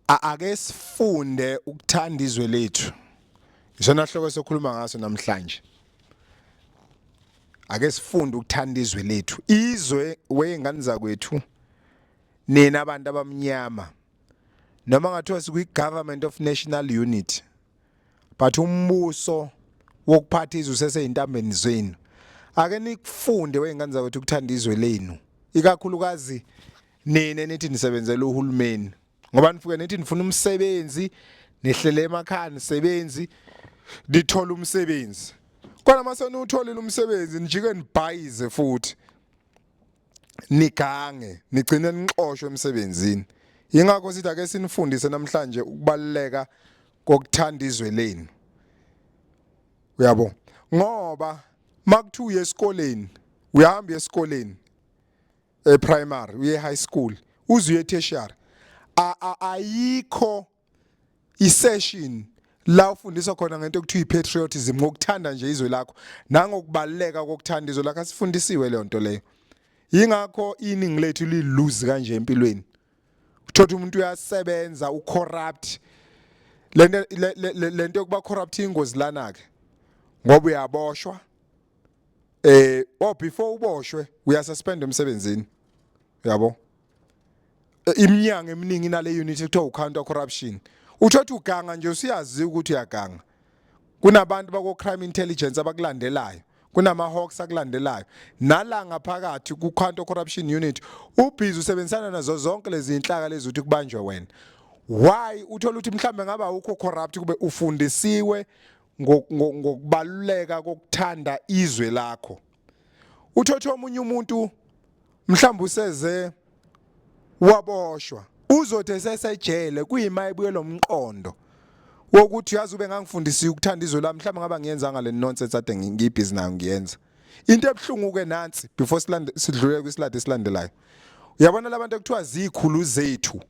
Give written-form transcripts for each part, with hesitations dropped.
ake sifunde ukuthanda izwe lethu. Isona hloko sokhuluma ngaso namhlanje. Ake sifunde ukuthanda izwe lethu. Izwe weyingane zakwethu nina abantu abamnyama. Noma ngathiwa sikuyi-Government of National Unity. But umbuso wokuphatha izwe seseyintambeni zenu. Ake nikufunde weyingane zakwethu ukuthanda izwe lenu. Ikakhulukazi nina nithi nisebenzela uhulumeni. Ngoba nifike nithi nifuna umsebenzi, nihlele emakhaya nisebenzi, dithola umsebenzi. Kodwa mase utholile umsebenzi nijike nibhayize futhi. Nigange, nigcine nixoshwe emsebenzini. Ingakho sithi ake sinifundise namhlanje ukubaluleka kokuthanda izwe lenu. Uyabo? Ngoba makuthiwa uye esikoleni, uyahamba esikoleni primary, uye high school, uze uye tertiary. Ayikho isession la ufundiswa khona ngento ekuthiwa ipatriotism, ngokuthanda nje izwe lakho nangokubaleka kokuthanda izwe lakho. Asifundisiwe le nto leyo. Ingakho iningi lethu lilose kanje empilweni. Uthola umuntu uyasebenza ucorrupt. Lento yokuba corrupt ingozi lana ke. Ngoba uyaboshwa. Before uboshwe uyasuspend emsebenzini. Yabo? Iminyanga eminingi nale unit ekuthiwa counter corruption. Uthothi uganga nje usiyazi ukuthi uyaganga. Kunabantu bako crime intelligence abakulandelayo. Kunamahawks akulandelayo. Nala ngaphakathi ku counter corruption unit ubhizi usebenzisana nazo zonke lezi inhlaka lezi uthi kubanjwe wena. Why uthola ukuthi mhlambe ngaba ukho corrupt kube ufundisiwe ngokubaluleka kokuthanda izwe lakho. Uthothi omunye umuntu mhlambe useze waboshwa uzothi sesejele kuyimayibuye lomqondo wokuthi yazi ube ngangifundisiwe ukuthanda izwe lami mhlawumbe ngaba ngiyenza ngale nonsense ade ngiyibhizi nayo ngiyenza. Into ebhlungu ke nansi before sidlule kwislide esilandelayo. Uyabona labantu ekuthiwa zikhulu zethu.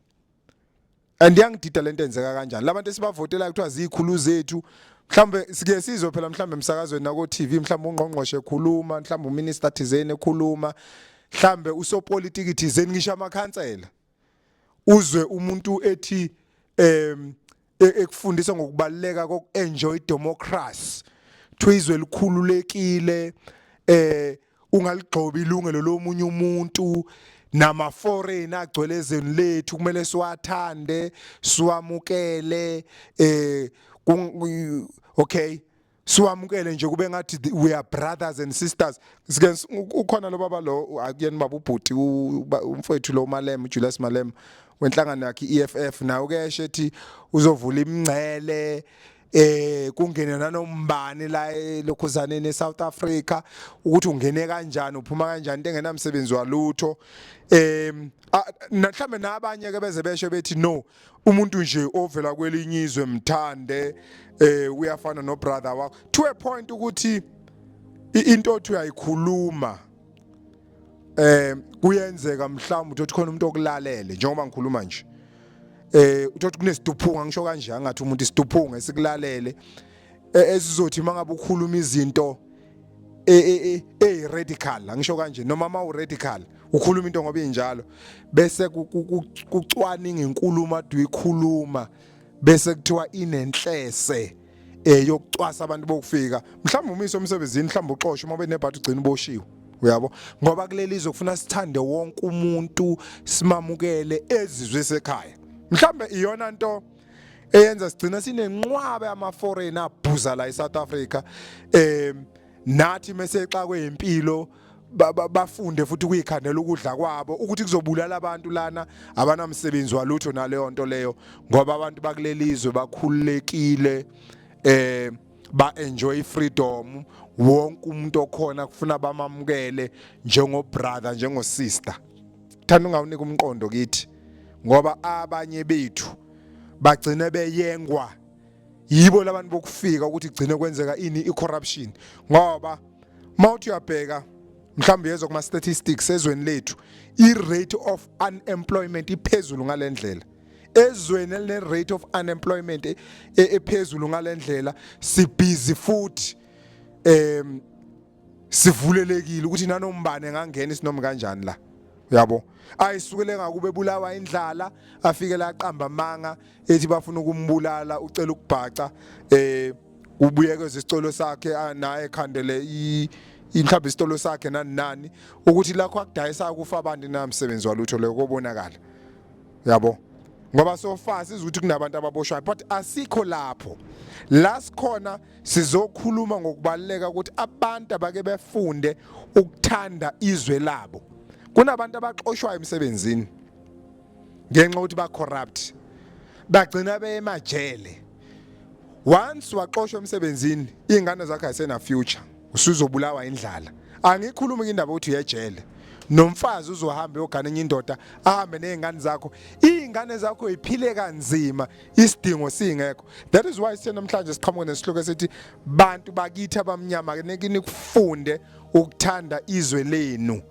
Andiyangidida lento enzeka kanjani. Labantu esibavotela ekuthiwa zikhulu zethu mhlawumbe sike sizwe phela mhlawumbe emsakazweni nako TV mhlawumbe ungqongqoshe ekhuluma, mhlawumbe uminister thizeni ekhuluma, mhlawumbe usopolitiki thizeni ngisho amakhansela. Uzwe umuntu ethi ekufundisa ngokubaleka kokuenjoy democracy. Twizwe likhululekile, ungaligxobi ilungelo lomunye umuntu, nama foreign agcwele ezweni lethu kumele siwathande, siwamukele, okay, siwamukele nje kube ngathi we are brothers and sisters. Ukhona lo baba lo akuyeni baba ubhuti umfowethu lo Malema, Julius Malema wenhlangano yakhe EFF nawo ke shethi uzovula imingcele kungene nanombani la lokhuzaneni eSouth Africa ukuthi ungene kanjani uphuma kanjani into engenamsebenzi walutho. Mhlambe nabanye ke beze besho bethi no umuntu nje ovela kwelinye izwe mthande uyafana no brother wakho to a point ukuthi into othi uyayikhuluma kuyenzeka mhlawumbe uthi khona umuntu okulalele njengoba ngikhuluma nje. Uthi kunesiduphuka ngisho kanje angathi umuntu isiduphuka esikulalele esizothi mangabe ukhuluma izinto radical angisho kanje noma ma u radical ukhuluma into ngoba injalo bese kucwaninga inkulumo ade uyikhuluma bese kuthiwa inenhlese yokucwasa abantu bokufika mhlawumbe umise umsebenzini mhlawumbe uxoshwe uma benebhathi ugcina uboshiwe. Uyabo ngoba kulelizwe kufuna sithande wonke umuntu simamukele ezizwe sekhaya. Mhlambe iyona nto eyenza sigcina sinenqwabe ama foreign abhuza la eSouth Africa nathi mase xa kwempilo bafunde futhi ukuyikhandela ukudla kwabo ukuthi kuzobulala abantu lana abanamsebenzi walutho naleyo nto leyo ngoba abantu bakulelizwe bakhululekile ba enjoy freedom. Wonke umuntu okhona kufuna bamamukele njengo brother njengo sister. Thanda ungawunika umqondo kithi ngoba abanye bethu bagcina beyengwa yibo labantu bokufika ukuthi gcine kwenzeka ini icorruption ngoba mawuthi uyabheka mhlawumbe yezo kuma statistics ezweni lethu i-rate of unemployment iphezulu ngalendlela. Ezweni eline rate of unemployment ephezulu ngalendlela sibhizi futhi sivulelekile ukuthi nanombane ngangena isinoma kanjani la. uyabo ayisukele ngakube bulawa indlala afike la qamba amanga ethi bafuna ukumbulala ucela ukubhaca ubuyekeza isicelo sakhe naye ekhandele inhlamba isicelo sakhe nani ukuthi lakho akudayisa kufa abantu namsebenzi walutho leyo kobonakala yabo ngoba sofasi ukuthi kunabantu ababoshwayo but asikho lapho la sikhona sizokhuluma ngokubaleka ukuthi abantu abake befunde ukuthanda izwe labo kunabantu abaxoshwayo emsebenzini ngenxa ukuthi ba corrupt bagcina beyemajele once waxoshwa emsebenzini ingane zakhe ayisena future usuzobulawa indlala angikhuluma indaba ukuthi uyejele nomfazi uzohamba uyogana enye indoda ahambe nezingane zakho izingane zakho iphile kanzima isidingo singekho that is why sithe namhlanje siqhamuka nesihloko esithi bantu bakithi abamnyama nekini kufunde ukuthanda izwe lenu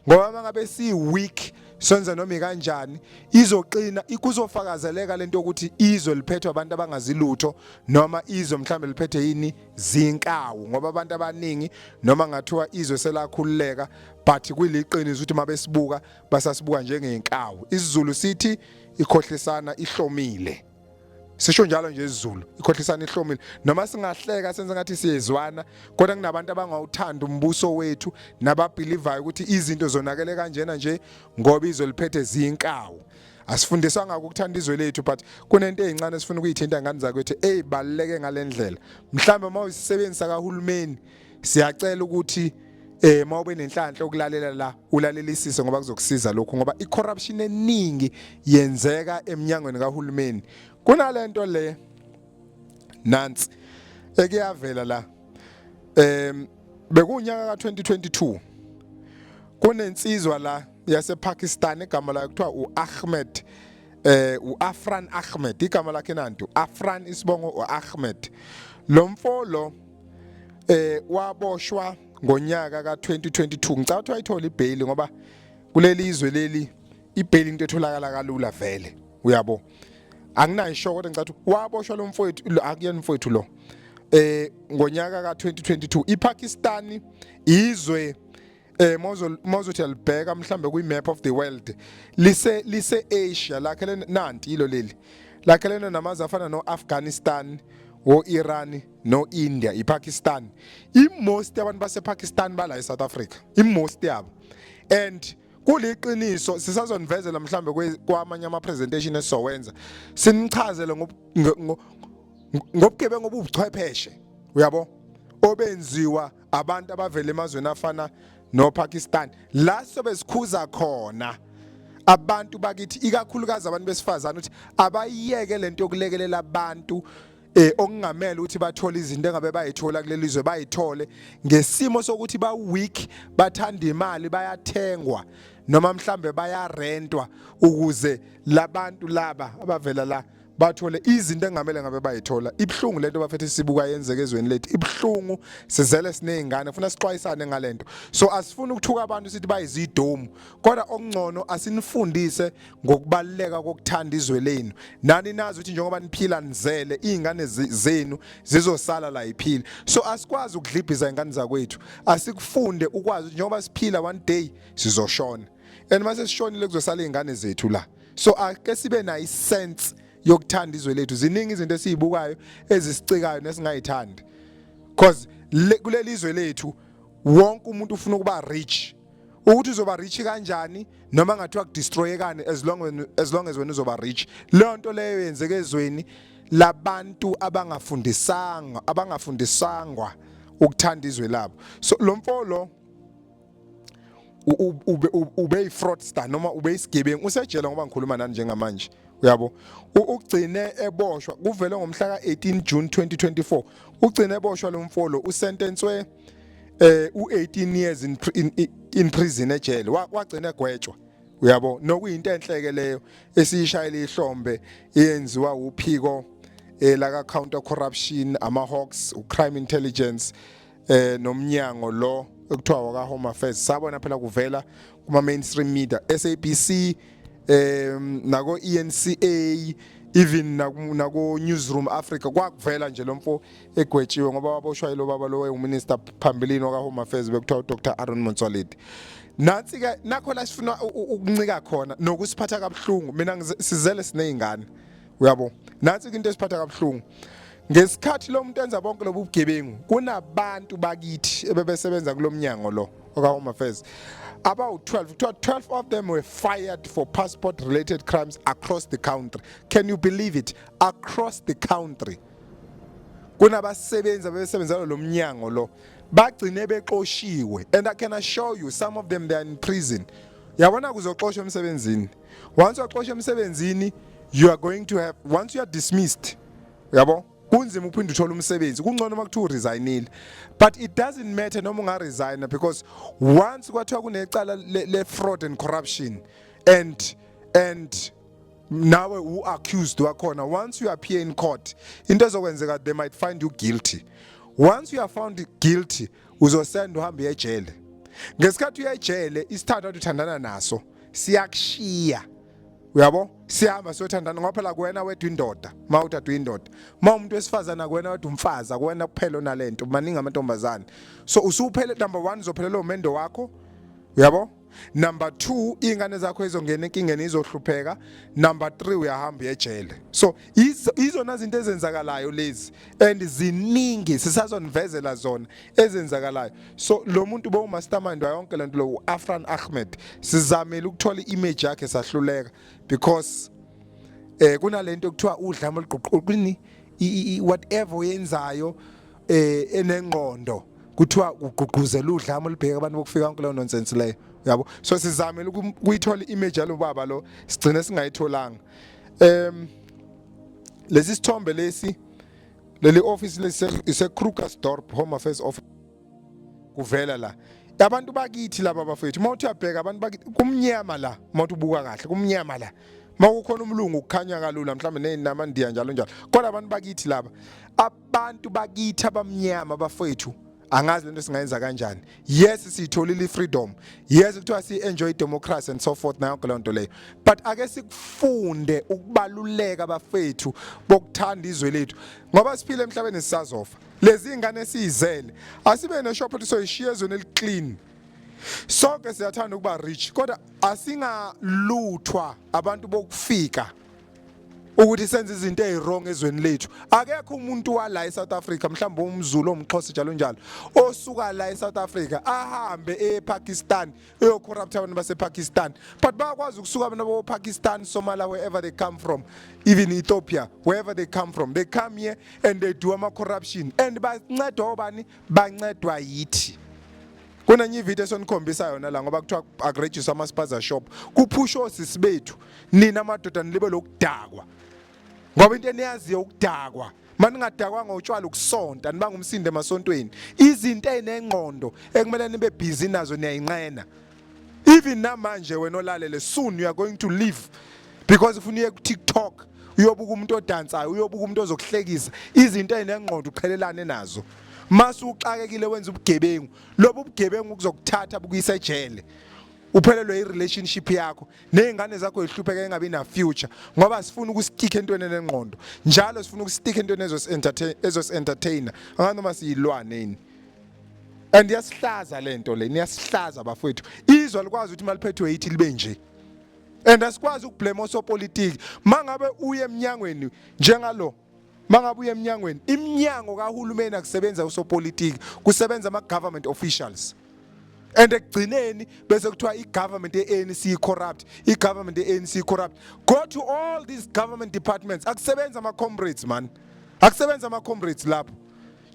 ngoba mangabe si weak sonza noma kanjani izoqina ikuzofakazeleka lento ukuthi izwe liphethwe abantu abangazilutho noma izwe mhlambe liphethe yini zinkawu ngoba abantu abaningi noma ngathiwa izwe selakhululeka but kuliqiniso ukuthi mabesibuka basasibuka njengenkawu isiZulu sithi ikhohlisana ihlomile sisho njalo nje isiZulu ikhohlisana ihlomile noma singahleka senze ngathi siyezwana kodwa kunabantu abangawuthanda umbuso wethu nababelievayo ukuthi izinto zonakele kanjena nje ngoba izwe liphethe zinkawu asifundiswanga ukuthanda izwe lethu but kunento ezincane sifuna ukuyithinta ngani zakwethu baleke ngalendlela mhlambe mawusebenzisa kahulumeni siyacela ukuthi mawube nenhlanhla okulalela la ulalelisise ngoba kuzokusiza lokho ngoba icorruption eningi yenzeka eminyangweni kahulumeni kunalento le nansi ekuyavela la bekunyaka ka2022 kunensizwa la yasePakistan igama layo kuthiwa uAhmed uAfran Ahmed igama lakhe nantu Afran isibongo uAhmed lo mfolo waboshwa ngonyaka ka2022 ngicabanga ukuthi wayithola ibail ngoba kuleli izwe leli ibail into etholakala kalula vele uyabo anginayisho kodwa ngicabanga ukuthi waboshwa lo mfowethu akuyena mfowethu lo ngonyaka ka2022 iPakistan izwe mozothi alibheka mhlambe kwi-map of the world lise Asia lakhelene nanti ilo leli lakhelene namazwe afana no-Afghanistan o-Iran no-India iPakistan most abantu basePakistan bala eSouth Africa most yabo and kuliqiniso sisazonivezela mhlambe kwamanye ama presentation esizowenza sinichazele ngobugebengu obuchwepheshe uyabo obenziwa abantu abavela emazweni afana noPakistan la sobe sikhuza khona abantu bakithi ikakhulukazi abantu besifazana ukuthi abayiyeke lento yokulekelela abantu okungamela ukuthi bathole izinto engabe bayithola kuleli izwe bayithole ngesimo sokuthi ba weak bathanda imali bayathengwa noma mhlambe bayarentwa ukuze labantu laba abavela la bathole izinto engamele ngabe bayithola ibhlungu lento bafethe sibuka yenzeke ezweni lethu ibhlungu sizele sinezingane ufuna sixwayisane ngalento so asifuna ukuthuka abantu sithi bayizidomu kodwa okungcono asinifundise ngokubaleka kokuthanda izwe lenu nani nazi ukuthi njengoba niphila nizele izingane zenu zizosala la iphila so asikwazi ukudlibhiza ingane zakwethu asikufunde ukwazi njengoba siphila one day sizoshona and mase sishonile kuzosala izingane zethu la so ake sibe na isense yokuthanda izwe lethu ziningi izinto esizibukayo ezisicikayo nesingayithandi because kuleli izwe lethu wonke umuntu ufuna ukuba rich ukuthi uzoba rich kanjani noma ngathiwa kudestroyekane as long as wena uzoba rich leyo nto leyo yenzeke ezweni labantu abangafundisangwa ukuthanda izwe labo so lo mfolo ube fraudster noma ube isigebengu usejela ngoba ngikhuluma nani njengamanje uyabo ugcine eboshwa kuvele ngomhla ka18 June 2024 ugcine eboshwa lo mfolo usentencwe u18 years in prison ejele wagcina egwetshwa uyabo nokuyinto enhleke leyo esiyishayela ihlombe eyenziwa uphiko la counter corruption ama-Hawks ucrime intelligence nomnyango lo ekuthiwa waka Home Affairs sabona phela kuvela kuma mainstream media SABC nako ENCA even nako Newsroom Africa kwakuvela nje lo mfo egwetshiwe ngoba waboshwa yilo baba lo wayeminister phambilini waka Home Affairs bekuthiwa uDr Aaron Motsoaledi nansi ke nakho la sifuna ukuncika khona nokusiphatha kabuhlungu mina sizele sinezingane uyabo nansi into esiphatha kabuhlungu ngesikhathi lo muntu enza bonke lobu bugebengu kunabantu bakithi ebebesebenza kulomnyango lo okaHome Affairs about 12 of them were fired for passport related crimes across the country. Can you believe it? Across the country kunabasebenza bebesebenzela lo mnyango lo bagcine bexoshiwe, and I can assure you some of them they are in prison. Yabona kuzoxoshwa emsebenzini. Once uxoshwa emsebenzini you are going to have, once you are dismissed, yabo kunzima uphinde uthola umsebenzi, kungcono makuthiwa resignile. But it doesn't matter noma unga resign because once kwathiwa kunecala le fraud and corruption and nawe u-accused wakhona, once you appear in court into ezokwenzeka they might find you guilty. Once you are found guilty uzosenda uhambe ejele. Ngesikhathi uya ejele isithathu uthandana naso siyakushiya, uyabo siyahamba siyothandana ngoba phela kuwena wedwa indoda mawuthatha indoda umuntu wesifazana kuwena wedwa umfazi kuwena kuphela onalento maningi amantombazane. So usuphele number 1 uzophelela umendo wakho, uyabo. Number 2 ingane zakho izongena enkingeni izohlupheka. Number 3 uyahamba ejele. So izona izinto ezenzakalayo lezi and ziningi sisazonivezela zona ezenzakalayo. So lo muntu bo mastermind wayonke lento lo Afran Ahmed sizamela ukuthola image yakhe sahluleka because kunalento ekuthiwa udlame oluququlini whatever uyenzayo enengqondo kuthiwa ugqugquzela udlame olubheka abantu bokufika konke lo nonsense leyo, yabo. So sizamela ukuyithola image yalo baba lo sigcine singayitholanga. Lesi sithombe lesi leli office lese Krugersdorp Home Affairs office kuvela la abantu bakithi laba bafethu mawuthi uyabheka abantu bakithi kumnyama la mawuthi ubuka kahle kumnyama la mawukhona umlungu ukukhanya kalula mhlambe nenamandiya njalo njalo kodwa abantu bakithi laba abantu bakithi abamnyama bafethu angazi lento singayenza kanjani. Yes sitholile freedom, yes kuthiwa si enjoy democracy and so forth nayo lonto leyo, but ake sikufunde ukubaluleka bafethu bokuthanda izwe lethu ngoba siphile emhlabeni sisazofa. Lezi ingane esizele asibe neshop ethi soyishiya ezweni eliclean. Sonke siyathanda ukuba rich kodwa asingaluthwa abantu bokufika ukuthi senze izinto ezirong ezweni lethu. Akekho umuntu wala eSouth Africa mhlawumbe umZulu omXhosa njalo njalo osuka la eSouth Africa ahambe ePakistan eyocorrupt abantu basePakistan, but bayakwazi ukusuka abantu boPakistan, Somalia, wherever they come from, even Ethiopia, wherever they come from, they come here and they do ama corruption and bancedwa obani bancedwa yithi. Kunenye ivideo esonikhombisa yona la ngoba kuthiwa akuregister ama spaza shop kuphusha osisi bethu nina amadoda nilibe lokudakwa ngoba into eniyaziyo ukudakwa maningadakwa ngotshwala ukusonta nibanga umsindo emasontweni izinto ezinengqondo ekumele nibe busy nazo niyayinqena. Even namanje wena olalele soon you are going to leave because if uye ku TikTok uyobuka umuntu odansayo uyobuka umuntu ozokuhlekisa izinto ezinengqondo uqhelelane nazo. Masu uxakekile wenza ubugebengu lobo ubugebengu kuzokuthatha bukuyisa ejele uphelelwe irelationship yakho nezingane zakho ezihlupheke engabe na future ngoba sifuna ukustika entweni enengqondo njalo sifuna ukustika entweni ezos entertainer angani noma siyilwane yini. And yasihlaza lento le niyasihlaza bafowethu izwe alikwazi ukuthi maliphethwe yithi libe nje. And asikwazi ukublame osopolitiki mangabe uye eminyangweni njengalo mangabe uye eminyangweni iminyango kahulumeni akusebenza usopolitiki kusebenza ama government officials. And ekugcineni bese kuthiwa i-government ye-ANC corrupt, i-government ye-ANC corrupt. Go to all these government departments akusebenza ama-comrades man, akusebenza ama-comrades lapho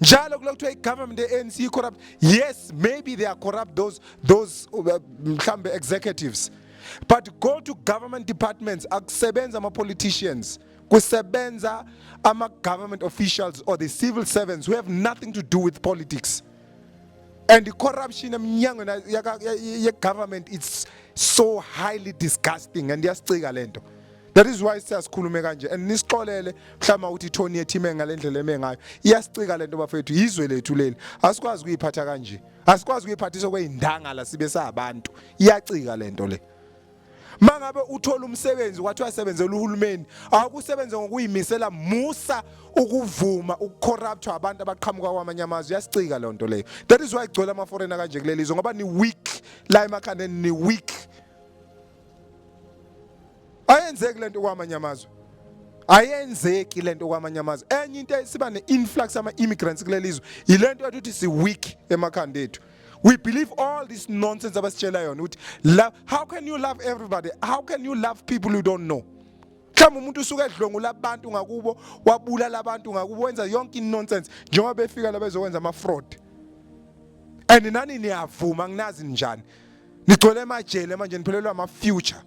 njalo kulokuthiwa i-government ye-ANC corrupt. Yes maybe they are corrupt those mhlambe executives, but go to government departments akusebenza ama-politicians, kusebenza ama-government officials or the civil servants who have nothing to do with politics. And the corruption eminyangweni ye-government it's so highly disgusting and yasicika lento. That is why siyasikhulume kanje and nisixolele mhlawumbe uthi Tony ethime ngalendlela emengayo iyasicika lento bafethu izwe lethu leli asikwazi ukuyiphatha kanje, asikwazi ukuyiphathisa kweyindanga la sibe sabantu iyacika lento le. mangabe uthola umsebenzi kwathi wasebenzela uhulumeni akusebenze ngokuyimisela musa ukuvuma ukucorrupt abantu abaqhamuka kwamanye amazwe yasicika le nto leyo. That is why igcwele ama foreigner kanje kulelizwe ngoba ni weak la emakhandeni ni weak. Ayenzeki lento kwamanye amazwe. Ayenzeki lento kwamanye amazwe. Enye into siba ne-influx ama-immigrants kulelizwe yilento yokuthi si weak emakhanda ethu. We believe all this nonsense abasitshela yona ukuthi love. How can you love everybody? How can you love people you don't know? Mhlawumbe umuntu usuke edlongula abantu ngakubo wabulala abantu ngakubo wenza yonke nonsense njengoba befika la bezokwenza ama-fraud. And nani niyavuma nginazi njani. Nigcwele emajele manje niphelelwa ama-future.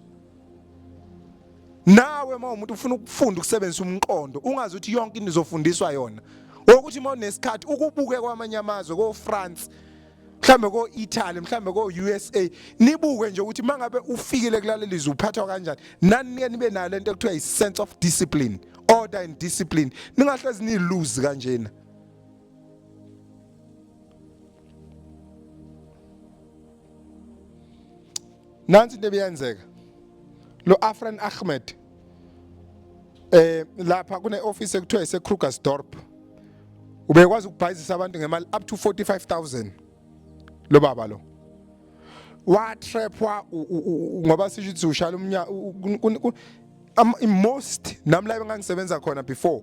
Nawe umuntu ufuna ukufunda ukusebenzisa umqondo ungazi ukuthi yonke into izofundiswa yona. Ukuthi uma unesikhathi ukubuke kwamanye amazwe ko France mhlambe ko Italy mhlambe ko USA nibuke nje ukuthi mangabe ufikile kulalelizwe uphathwa kanjani nani nibe nayo lento ekuthiwa i-sense of discipline, order and discipline. Ningahlezi ni lose kanjena. Nansi into ebiyenzeka lo Afran Ahmed lapha kune office ekuthiwa ise-Krugersdorp ubekwazi ukubhayizisa abantu ngemali up to 45,000 lo baba lo watrapwa ngoba sisho ukuthi ushala umnyaka most nami la engangisebenza khona before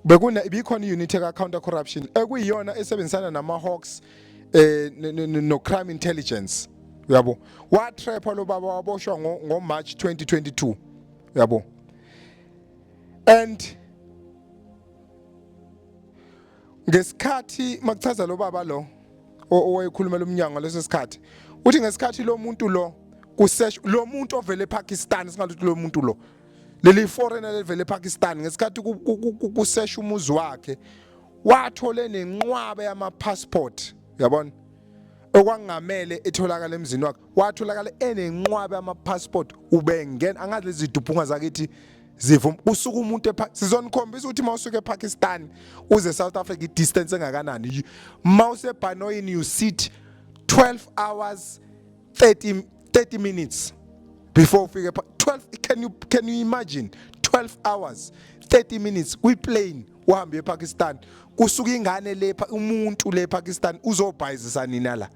bikhona i-unit ka-counter corruption ekuyiyona esebenzisana nama-Hawks no crime intelligence uyabo. Watrapwa lo baba waboshwa ngo-March 2022 uyabo. And ngesikhathi makuchaza lo baba lo owayekhulumela umnyango leso sikhathi uthi ngesikhathi lo muntu lo kusesh lo muntu ovele ePakistan singaluthi lo muntu lo leli foreigner levele ePakistan ngesikhathi kusesha umuzi wakhe wathole nenqwabe yama passport uyabona okwangamele etholakala emzini wakhe watholakala enenqwabe yama passport ubengena angazi lezi dubhunga zakithi zivuma usuka umuntu sizonikhombisa ukuthi mawusuka ePakistan uze South Africa i-distance engakanani. Mawuse Banoyini you sit 12 hours 30 minutes before ufike 12. Can you imagine 12 hours 30 minutes kwi-plane uhambe ePakistan kusuka ingane lepha umuntu le Pakistan uzobhayizisa nina la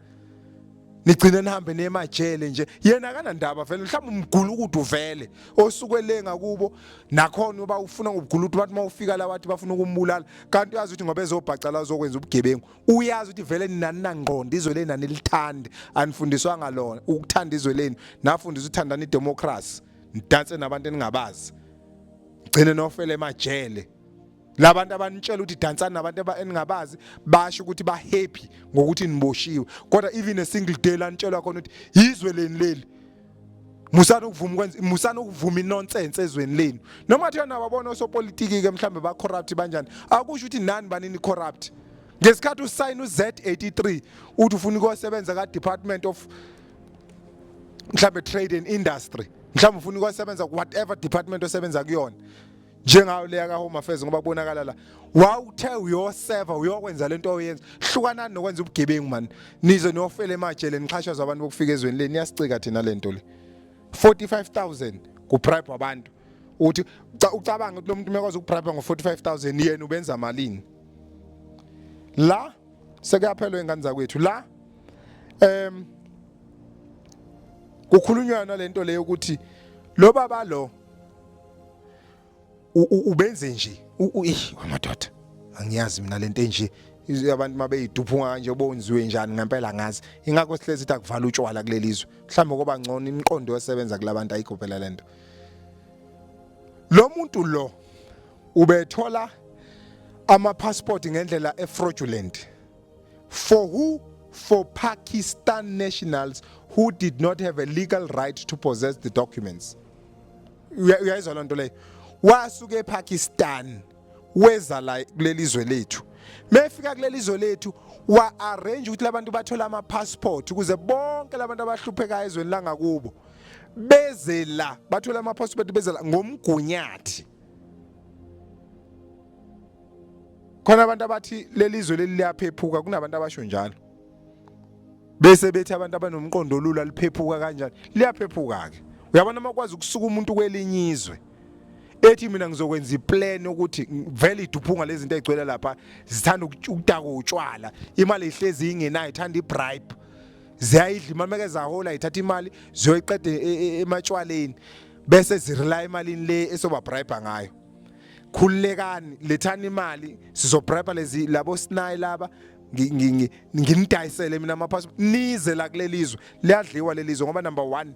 nigcine nihambe nemajele nje yena kanandaba vele mhlawumbe umgulukudu vele osukwele ngakubo nakhona uba ufuna ngobugulukudu bathi mawufika la bathi bafuna ukumbulala kanti uyazi ukuthi ngoba ezobhacala uzokwenza ubugebengu uyazi ukuthi vele nina ngqondo izwe leni nanilithande anifundiswanga lona ukuthanda izwe leni nafundiswa uthandana idemocracy nidanse nabantu eningabazi gcine nofele emajele labantu abanitshela ukuthi dansana nabantu eningabazi basho ukuthi ba happy ngokuthi niboshiwe kodwa even a single day lanitshelwa khona ukuthi yizwe leni leli musana ukuvuma inonsense ezweni lenu noma thina babona osopolitiki ke mhlambe ba corrupt banjani akusho ukuthi nani banini corrupt. Ngesikhathi usign uZ83 uthi ufuna ukusebenza ka Department of mhlambe Trade and Industry mhlambe ufuna ukusebenza whatever department osebenza kuyona njengayo leya ka Home Affairs ngoba kubonakala la wawuthe uyoserva uyokwenza lento oyenza hlukanani nokwenza ubugebengu man nize nofele emajele niqhashaza abantu bokufika ezweni leni yasicika thina lento le 45,000 kubribe abantu uthi ucabanga ukuthi lo muntu mekwazi ukubribe ngo45,000 yena ubenza malini la sekuyaphelwa ingane zakwethu la kukhulunywa nalento leyo ukuthi lo baba lo ubenze nje amadoda angiyazi mina lento enje abantu mabeyiduphunga kanje bonziwe njani ngempela ngazi ingakho sihlezi sithi akuvala utshwala kulelizwe mhlawumbe kuba ngcono imiqondo yosebenza kulabantu ayikhophela lento lo muntu lo ubethola ama passport ngendlela fraudulent for who? For Pakistan nationals who did not have a legal right to possess the documents. Uyayizwa lento leyo wasuke ePakistan weza la kulelizwe lethu mefika kulelizwe lethu wa arrange ukuthi labantu bathola ama passport ukuze bonke labantu abahlupheka ezweni la ngakubo beze la bathola ama passport beze la ngomgunyathi khona abantu abathi lelizwe leli liyaphephuka kunabantu abasho njalo bese bethi abantu abanomqondo olula liphephuka kanjani liyaphephuka ke uyabona makwazi ukusuka umuntu kwelinyizwe ethi mina ngizokwenza iplan ukuthi vele iduphunga lezi zinto ezigcwele lapha zithanda ukudaka utshwala imali ihlezi ingenayo ithanda ibribe ziyayidla imali meke zahola ithatha imali ziyoyiqeda ematshwaleni bese zirela imalini le esoba bribe ngayo khulekani lethani imali sizobribe lezi labo sinai laba nginidayisele mina amapassport nize la kulelizwe liyadliwa lelizwe ngoba number 1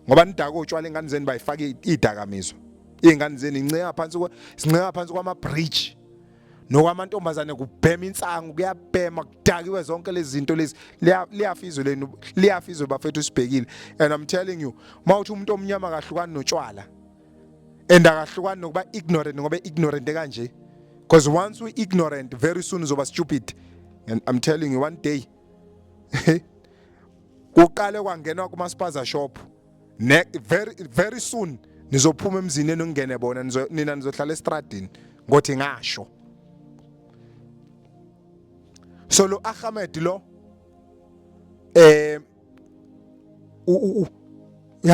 ngoba nidaka utshwala ingane zeni bayifake idakamizwa ingane zeni sinceka phansi kwama bridge nokwamantombazane kubhema insangu kuyabhema kudakiwe zonke lezi zinto lezi liyafizwe lenu liyafizwe bafethu sibhekile and I'm telling you mawuthi umuntu omnyama kahlukani notshwala and akahlukani nokuba ignorant ngoba ignorant kanje because once we ignorant very soon uzoba stupid and I'm telling you one day uqale kwangenwa kuma spaza shop very soon nizophuma emzini enongene bona nina nizohlala estradini ngothi ngasho so lo Ahmed lo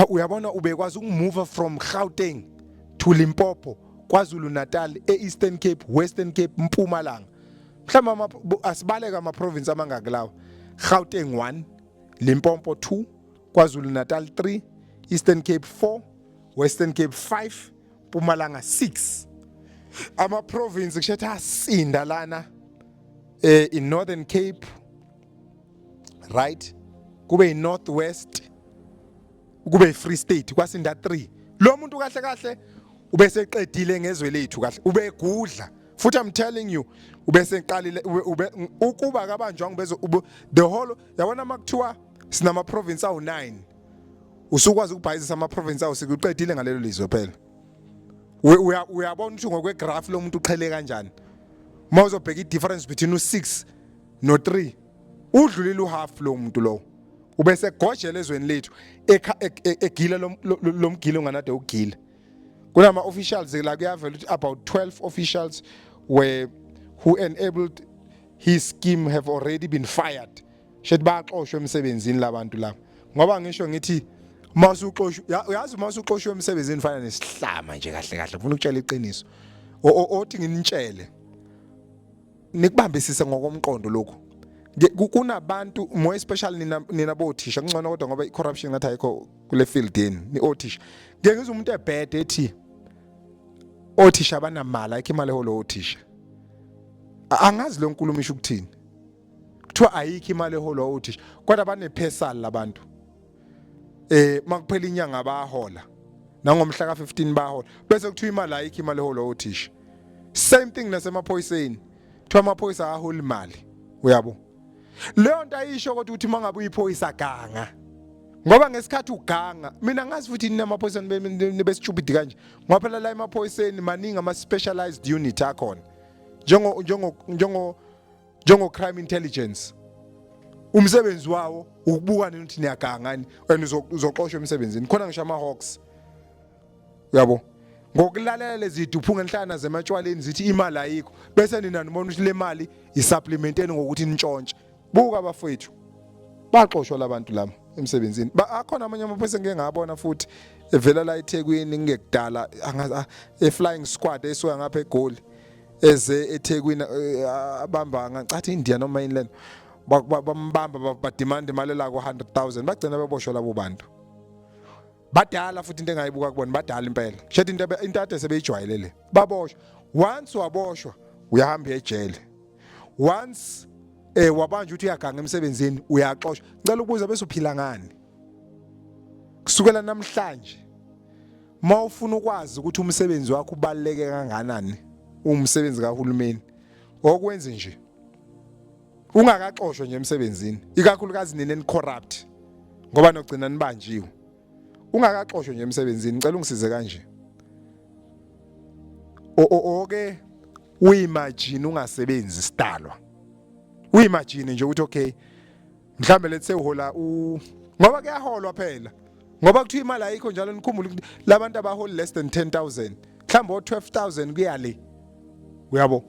uyabona ubekwazi ukumove from Gauteng to Limpopo KwaZulu Natal eEastern Cape Western Cape Mpumalanga mhlawumbe asibaleka ama province amangakulawo Gauteng 1 Limpopo 2 KwaZulu Natal 3 Eastern Cape 4 Western Cape 5 Mpumalanga 6 ama province kushetha asinda lana in Northern Cape right kube in Northwest kube Free State kwasinda 3 lo muntu kahle kahle ubese eqedile ngezwe lethu kahle ubegudla futhi I'm telling you ubese eqalile ukuba kabanjwa ngibezo the whole yabona makuthiwa sinama province awu9 usukwazi ukubhayisa ama province awu sikuqedile ngalelo lizwe phela uyabona ukuthi ngokwe graph lo muntu uqhele kanjani mawuzobheka i-difference between u6 no3 udlulile uhalf lo muntu lo ubese gojela ezweni lethu egila lo mgilo nganade ugila kunama officials la kuyavela ukuthi about 12 officials who enabled his scheme have already been fired shethi baxoshwe emsebenzini labantu laba ngoba ngisho ngithi masuxoshwe uyazi masuxoshwe emsebenzini fana nesihlama nje kahle kahle ufuna ukutshela iqiniso othi nginitshele nikubambisise ngokomqondo lokho kunabantu more especially nina bothisha kungcono kodwa ngoba icorruption ngathi ayikho kule field yeni ni othisha ngeke ngize umuntu ebhed ethi othisha banamali ayikho imali eholo othisha angazi lo nkulumo isho ukuthini kuthiwa ayikho imali eholo othisha kodwa banephesal labantu makuphela inyanga bahola nangomhla ka15 bahola bese kuthiwa imali ayikho imali eholo othisha same thing nasemaphoyiseni kuthiwa amaphoyisa aholi imali uyabo leyo nto ayisho kodwa ukuthi mangabe uyiphoyisa ganga ngoba ngesikhathi uganga mina ngazi futhi ninamaphoyisa nibe stupid kanje ngoba phela la emaphoyiseni maningi ama specialized unit akhona njengo crime intelligence umsebenzi wawo ukubuka ukuthi niyagangani wena uzoxoshwa emsebenzini khona ngisho ama hawks uyabo ngokulalela lezi duphunga enhlana zematshwaleni zithi imali ayikho bese nina nibona ukuthi le mali isupplementeni ngokuthi nintshontshe buka bafethu baxoshwa labantu lama emsebenzini akhona amanye amaphoyisa ngeke ngabona futhi evela la eThekwini ngekudala flying squad esuka ngapha eGoli eze eThekwini abamba ngacathi India noma inland bambamba bademand imali la ku 100,000 bagcina beboshwa labo bantu badala futhi into engayibuka kubona badala impela shethi into ade sebeyijwayelele baboshwa once waboshwa uyahamba ejele once wabanje uthi uyaganga emsebenzini uyaxoshwa ngicela ukubuza bese uphila ngani kusukela namhlanje mawufuna ukwazi ukuthi umsebenzi wakho ubaleke kanganani umsebenzi kahulumeni okwenze nje ungakaxoshwa nje emsebenzini ikakhulukazi nini corrupt ngoba nogcina nibanjiwe ungakaxoshwa nje emsebenzini ngicela ungisize kanje oke uyimagine ungasebenzi sidalwa uyimagine nje ukuthi okay mhlambe lethe uhola ngoba kuyaholwa phela ngoba kuthiwa imali ayikho njalo nikhumbula ukuthi labantu abaholi less than 10,000 mhlambe o12,000 kuyale uyabo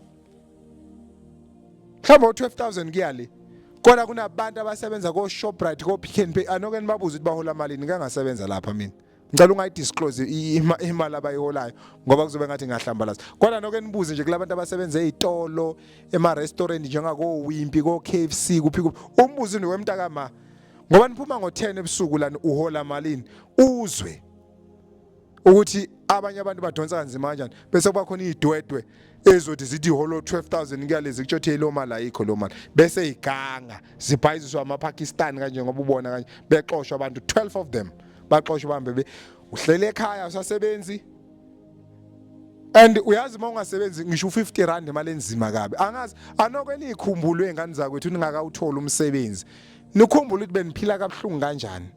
mhlambe o12,000 kuyale kodwa kunabantu abasebenza ko Shoprite ko Pick n Pay anoke nibabuza ukuthi bahola malini kangasebenza lapha mina ngicela ungayidisclose imali abayiholayo ngoba kuzobe ngathi ngahlambalaza kodwa noke nibuze nje kulabantu abasebenza ezitolo ema-restaurant njengako Wimpy ko KFC kuphi umbuzo ni wemntaka ma ngoba niphuma ngo10 ebusuku lana uhola malini uzwe ukuthi abanye abantu badonsa kanzima kanjani bese kuba khona idwedwe ezothi zithi iholo 12,000 kuyalezi kutshothi lo mali ayikho lo mali bese iganga zibhayiziswa amaPakistan kanje ngoba ubona kanje bexoshwa abantu 12 of them baxoshwa bambe uhlele ekhaya usasebenzi and uyazi mawungasebenzi ngisho 50 rand imali enzima kabi angazi anokweli ikhumbulo ezingane zakwethu ningakawuthola umsebenzi nikhumbula ukuthi beniphila kabuhlungu kanjani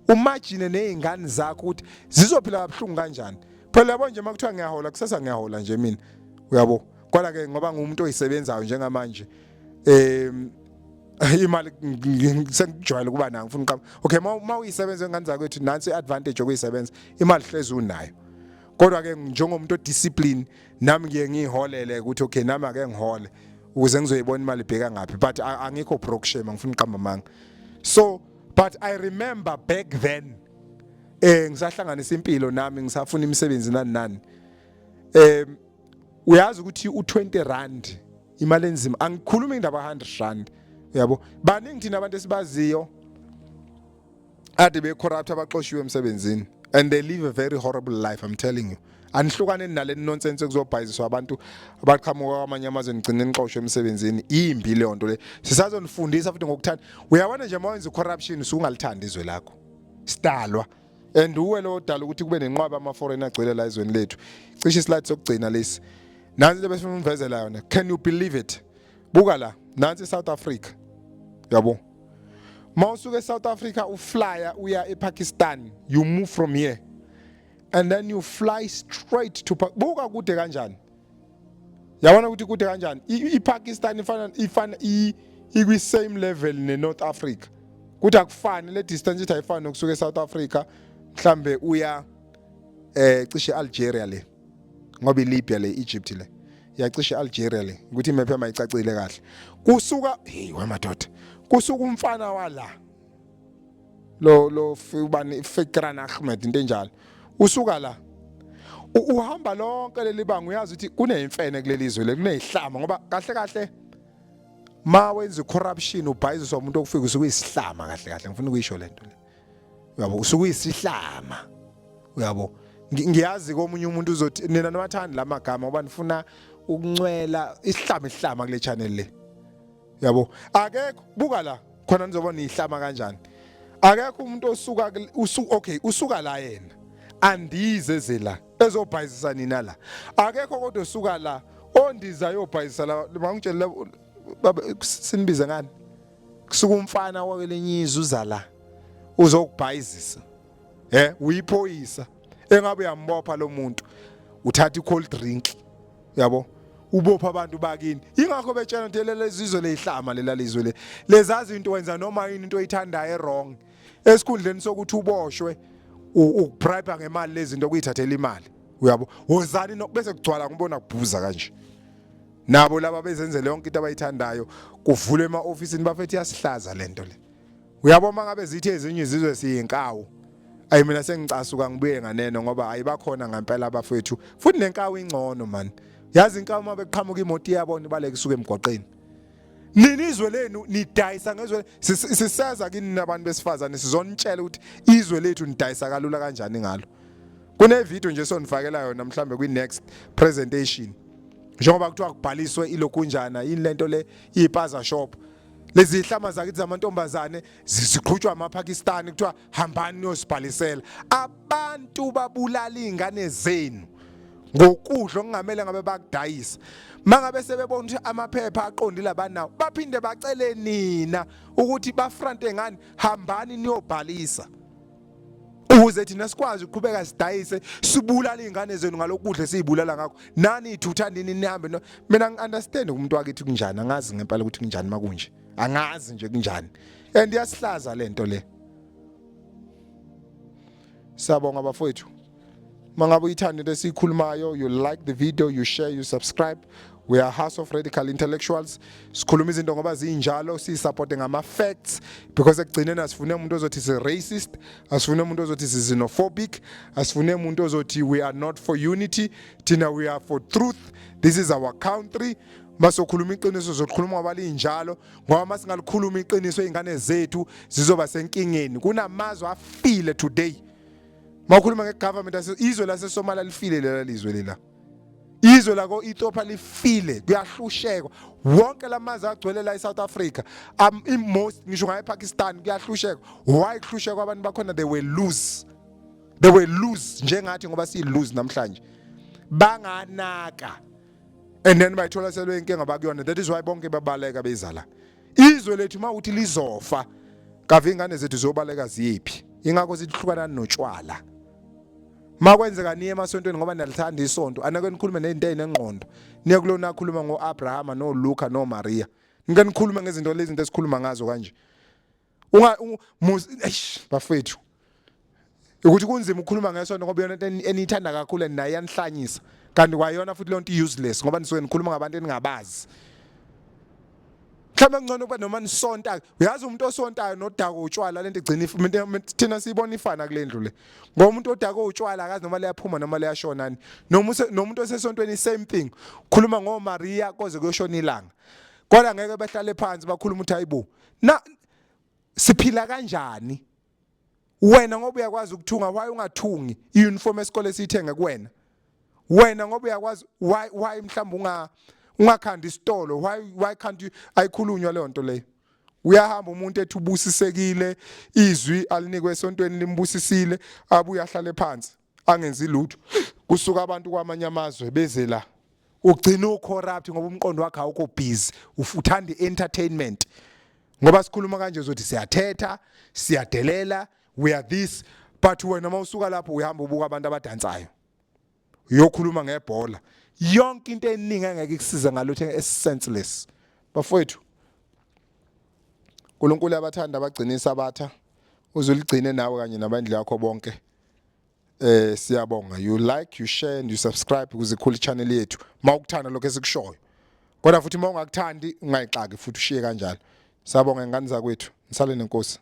umagine nezingane zakho ukuthi zizophila kabuhlungu kanjani phela yabo nje makuthiwa ngiyahola kusasa ngiyahola nje mina uyabo kodwa ke ngoba ngumuntu oyisebenzayo njengamanje imali sengijwayele kuba nayo ngifuna uqaba okay mawuyisebenza ngane zakwethu nansi advantage okuyisebenza imali hlezi unayo kodwa ke njengomuntu odiscipline nami ngiye ngiholele ukuthi okay nami ake ngihole ukuze ngizoyibona imali ibheka ngapi but angikho broke shame ngifuna uqamba manga so but I remember back then ngisahlanganisa impilo nami ngisafuna imisebenzi nani uyazi ukuthi u20 rand imali enzima angikhulumi indaba 100 rand yabo baningi thina abantu esibaziyo ade be corrupt abaxoshiwe emsebenzini and they live a very horrible life I'm telling you anihlukane nale nonsense kuzobhayiziswa abantu abaqhamuka kwamanye amazwe ngicine nixoshwe emsebenzini imbi le nto le sisazonifundisa futhi ngokuthanda uyabona nje mawenza corruption usungalithanda izwe lakho sidalwa and uwe lo dala ukuthi kube nenqwaba ama foreign agcwele la izweni lethu cishe islide sokugcina lesi nansi bese umvezela yona can you believe it buka la nansi South Africa yabo mawusuke eSouth Africa uflyer uya ePakistan you move from here and then you fly straight to buka kude kanjani yabona ukuthi kude kanjani iPakistan ifana ikwi same level neNorth Africa kuthi akufani le distance ithi ayifani nokusuka eSouth Africa mhlambe uya cishe Algeria le ngoba iLibya le Egypt le yacishe Algeria le ukuthi imap mayicacile kahle kusuka hey wemadoda kusuka umfana wala lo ubani Fikran Ahmed into enjalo usuka la uhamba lonke leli banga uyazi ukuthi kuneyimfene kuleli izwe le kunezihlama ngoba kahle kahle ma wenza corruption ubhayiziswa umuntu okufika usuke isihlama kahle kahle ngifuna ukuyisho lento le uyabo usuke isihlama uyabo ngiyazi komunye umuntu uzothi nina nabathandi lamagama ngoba nifuna ukuncwela isihlama kule channel le yabo akekho buka la khona nizobona ihlama kanjani akekho umuntu osuka okay usuka la yena andize zela ezobhayizisa nina la akekho kodwa osuka la ondiza yobhayizisa la mangitshela baba sinibiza ngani kusuka umfana wakelenyiza uza la uzokubhayizisa uyiphoyisa engabe uyambopha lo muntu uthatha icold drink yabo ubopha abantu bakini ingakho betshela ukuthi lezi izwe lezihlama lelalizwe le lezazi into wenza noma yini into oyithandayo errong esikhundleni sokuthi uboshwe ukubribe ngemali lezi into kuyithathela imali uyabo wozani nokubese kugcwala ngibona kubhuza kanje nabo laba bezenzele yonke into abayithandayo kuvule ema-office bafethi yasihlaza lento le uyabo mangabe zithi ezinye izizwe siyinkawu ayi mina sengicasuka ngibuye nganeno ngoba ayibakhona ngempela abafethu futhi nenkawu ingcono man yazi inkawu mabeqhamuka imoto yabona bale kusuka emgwaqeni nini izwe lenu nidayisa ngezwe siseza kini nabantu besifazane sizonitshela ukuthi izwe lethu nidayisa kalula kanjani ngalo kune video nje sonifakela yona mhlambe kwi next presentation njengoba kuthiwa kubhaliswe ilokunjana yini lento le ipaza shop lezi hlama zakithi zamantombazane ziqhutshwa amaPakistan kuthiwa hambani niyosibhalisela abantu babulala izingane zenu ngokudla okungamele ngabe bakudayisa mangabe sebebona ukuthi amaphepha aqondile abanawo baphinde bacele nina ukuthi bafrante ngani hambani niyobhalisa ukuze thina sikwazi ukuqhubeka sidayise sibulala izingane zenu ngalokudla esizibulala ngakho nani ithutha nini nihambe mina ngiunderstand umuntu wakithi kunjani angazi ngempela ukuthi kunjani makunje angazi nje kunjani and yasihlaza lento le sabonga bafowethu mangabe uyithanda into esikhulumayo you like the video you share you subscribe We are House of Radical Intellectuals. Sikhuluma izinto ngoba zinjalo, sisupporte ngama facts because ekugcineni asifune umuntu ozothi si racist, asifune umuntu ozothi si xenophobic, asifune umuntu ozothi we are not for unity, thina we are for truth. This is our country. Masokhuluma iqiniso zokukhuluma ngabali njalo ngoba masingalikhuluma iqiniso izingane zethu zizoba senkingeni. Kunamazwe afile today. Makhuluma ngegovernment izwe lase Somalia lifile lela lizwe lela. Izwe la ko Ethiopia lifile kuyahlushekwa. Wonke lamazwe agcwele la eSouth Africa most ngisho ngaye Pakistan kuyahlushekwa. Why kuhlushekwa abantu bakhona they will lose njengathi ngoba si lose namhlanje. Banganaka. And then bayithola selwe inkinga bakuyona. That is why bonke babaleka bezala. Izwe lethu mawuthi lizofa kave ingane zethu zobaleka ziyiphi. Ingakho sihlukana notshwala. Makwenzeka niye emasontweni ngoba nalithanda isonto anake nikhulume nezinto ezinengqondo niye kulona akhuluma ngoAbraham noLuka noMaria nike nikhulume ngezinto lezi zinto esikhuluma ngazo kanje bafethu ukuthi kunzima ukukhuluma ngesonto ngoba yona eniyithanda kakhulu naye yanihlanyisa kanti kwayona futhi lonto useless ngoba nisuke nikhuluma ngabantu eningabazi mhlawumbe ngcono kuba noma nisonta uyazi umuntu osontayo nodaka utshwala lento igcina thina siyibona ifana kule ndlu le ngoba umuntu odaka utshwala akazi noma leyaphuma noma leyashonani nomuntu osesontweni same thing khuluma ngoMaria koze kuyoshona ilanga kodwa ngeke behlale phansi bakhuluma uthi hayibo na siphila kanjani wena ngoba uyakwazi ukuthunga why ungathungi iuniform esikole siyithenga kuwena wena ngoba uyakwazi why mhlawumbe ungakhanda isitolo why can't you ayikhulunywa leyo nto leyo uyahamba umuntu ethi ubusisekile izwi alinikwe esontweni limbusisile abuye ahlale phansi angenzi lutho kusuka abantu kwamanye amazwe beze la ugcina ucorrupt ngoba umqondo wakhe awukho busy uthanda entertainment ngoba sikhuluma kanje uzothi siyathetha siyadelela we are this but wena mawusuka lapho uyahamba ubuka abantu abadansayo uyokhuluma ngebhola yonke into eningi engeke ikusiza ngalutho senseless bafowethu uNkulunkulu abathanda abagcinisa abatha uzoligcine nawe kanye nabandla yakho bonke siyabonga you like you share and you subscribe kuzikhulu channel yethu mawukuthanda lokho esikushoyo kodwa futhi mawungakuthandi ungayixaki futhi ushiye kanjalo sabonga ingane zakwethu nisale nenkosi